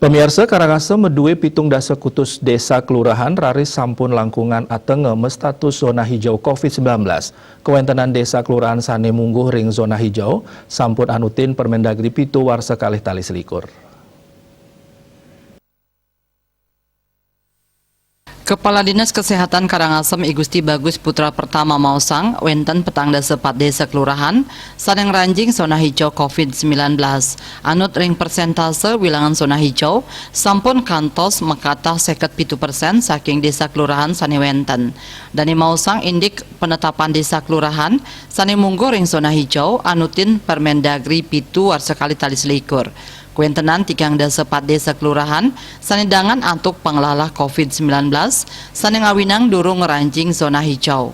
Pemirsa Karangasem medue pitung dasa kutus desa kelurahan raris sampun langkungan atenge status zona hijau COVID-19. Kewentenan desa kelurahan sane mungguh ring zona hijau sampun anutin Permendagri pitu warsa kalih tali selikur. Kepala Dinas Kesehatan Karangasem I Gusti Bagus Putra Pertama Mausang, wenten petangda sepat desa kelurahan, sadang ranjing zona hijau COVID-19. Anut ring persentase wilangan zona hijau, sampun kantos mekatah 57% saking desa kelurahan sane wenten. Dani Mausang indik penetapan desa kelurahan, sane munggo ring zona hijau, anutin Permendagri pitu warsekali tali selikur. Kuentenan tigang sepat desa kelurahan, sanedangan antuk panglalah COVID-19, sane ngawinang durung ngeranjing zona hijau.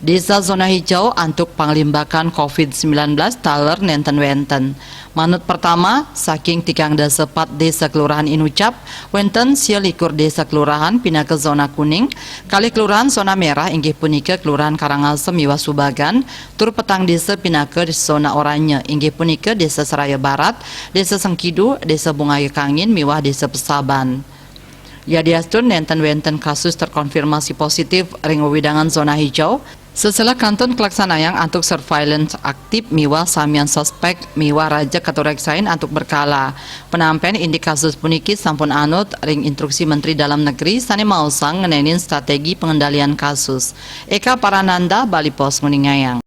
Desa zona hijau antuk panglimbakan COVID-19 taler nenten wenten. Manut pertama, saking tigang sepat desa kelurahan Inucap, wenten sialikur desa kelurahan pindah ke zona kuning, kali kelurahan zona merah inggih punika kelurahan Karangasem miwa Subagan, tur petang desa pindah ke zona oranye inggih punika desa Seraya Barat, desa Sengkidu, desa Bungaya Kangin miwah desa Pesaban. Ya diastun nenten wenten kasus terkonfirmasi positif ring wewidangan zona hijau. Setelah kanton Kelaksanayang antuk surveillance aktif miwa samian suspek miwa raja katureksain antuk berkala. Penampen indik kasus puniki sampun anut ring instruksi Menteri Dalam Negeri sane mausang ngenenin strategi pengendalian kasus. Eka Parananda, Bali Pos Nguningayang.